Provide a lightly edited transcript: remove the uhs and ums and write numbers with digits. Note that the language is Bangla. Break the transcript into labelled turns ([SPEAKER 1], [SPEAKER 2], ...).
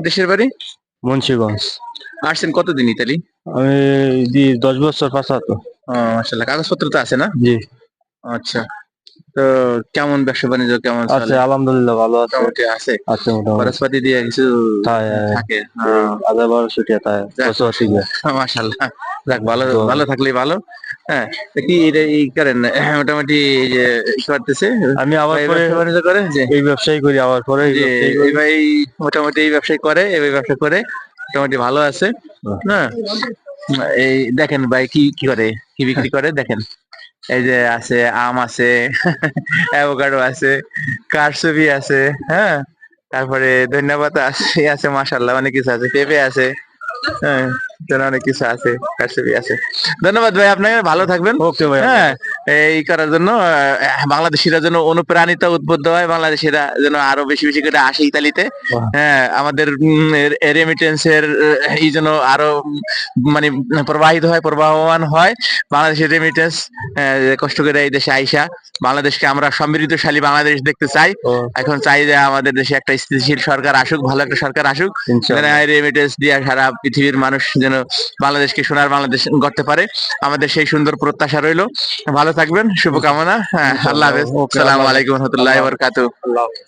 [SPEAKER 1] দেশের বাড়ি?
[SPEAKER 2] মুন্সিগঞ্জ।
[SPEAKER 1] আসছেন কতদিন ইতালি?
[SPEAKER 2] আমি 10 বছর পাঁচাতো।
[SPEAKER 1] ও মাশাআল্লাহ, কাগজপত্র তো আছে না?
[SPEAKER 2] জি
[SPEAKER 1] আচ্ছা, তো কেমন ব্যবসা বাণিজ্য কেমন
[SPEAKER 2] আছে,
[SPEAKER 1] চলে?
[SPEAKER 2] আলহামদুলিল্লাহ ভালো আছে।
[SPEAKER 1] মোটামুটি আছে।
[SPEAKER 2] আছে মোটামুটি।
[SPEAKER 1] খরচপাতি দিয়ে কিছু
[SPEAKER 2] তাই
[SPEAKER 1] থাকে।
[SPEAKER 2] যে 1000-1200 টাকা তাই
[SPEAKER 1] যাক
[SPEAKER 2] বছর থেকে।
[SPEAKER 1] মাশাআল্লাহ। যাক ভালো,
[SPEAKER 2] তো
[SPEAKER 1] ভালো থাকলেই ভালো। হ্যাঁ, তা কি এটা করেন মোটামুটি এই যে করতেছে
[SPEAKER 2] আমি আবার
[SPEAKER 1] ভাই,
[SPEAKER 2] পরে
[SPEAKER 1] ব্যবসা বাণিজ্য করে যে
[SPEAKER 2] এই ব্যবসায়ী করি, আবার পরে এই
[SPEAKER 1] যে
[SPEAKER 2] ব্যবসায়ী
[SPEAKER 1] এই
[SPEAKER 2] করি।
[SPEAKER 1] ভাই মোটামুটি এই ব্যবসায় করে, এই ব্যবসা করে মোটামুটি ভালো আছে। না, এই দেখেন ভাই কি কি করে, কি বিক্রি করে দেখেন। এই যে আছে আম আছে, অ্যাভোকাডো আছে, কারচুপি আছে, হ্যাঁ, তারপরে ধন্যবাদ আছে, আছে মাশাআল্লাহ অনেক কিছু আছে, পেঁপে আছে, হ্যাঁ, এখানে অনেক কিছু আছে, কারচুপি আছে। ধন্যবাদ ভাই, আপনাকে ভালো থাকবেন।
[SPEAKER 2] ওকে ভাই, আল্লাহ
[SPEAKER 1] হ্যাঁ,
[SPEAKER 2] হাফেজ।
[SPEAKER 1] এই করার জন্য বাংলাদেশিরা যেন অনুপ্রাণিত উদ্বুদ্ধ হয়, বাংলাদেশিরা যেন আরো বেশি বেশি করে আসে ইতালিতে। হ্যাঁ, আমাদের রেমিটেন্সের এই যেন আরো মানে প্রবাহিত হয়, প্রবাহমান হয়। বাংলাদেশের রেমিটেন্স কষ্ট করে এই দেশে আইসা বাংলাদেশকে আমরা সমৃদ্ধশালী বাংলাদেশ দেখতে চাই।
[SPEAKER 2] ও
[SPEAKER 1] এখন চাই যে আমাদের দেশে একটা স্থিতিশীল সরকার আসুক, ভালো একটা সরকার আসুক, যেখানে
[SPEAKER 2] ইনশাআল্লাহ।
[SPEAKER 1] রেমিটেন্স দিয়ে সারা পৃথিবীর মানুষ যেন বাংলাদেশকে সোনার বাংলাদেশ করতে পারে। আমাদের সেই সুন্দর প্রত্যাশা রইলো। ভালো থাকবেন, শুভকামনা। হ্যাঁ, আল্লাহ
[SPEAKER 2] ইনশাআল্লাহ।
[SPEAKER 1] হাফেজ।
[SPEAKER 2] ওকে,
[SPEAKER 1] সালামু
[SPEAKER 2] আল্লাহ হাফেজ।
[SPEAKER 1] আলাইকুম রহমতুল্লাহি
[SPEAKER 2] আল্লাহ
[SPEAKER 1] ওয়া
[SPEAKER 2] হাফেজ।
[SPEAKER 1] বারাকাতুহু।
[SPEAKER 2] আল্লাহ হাফেজ।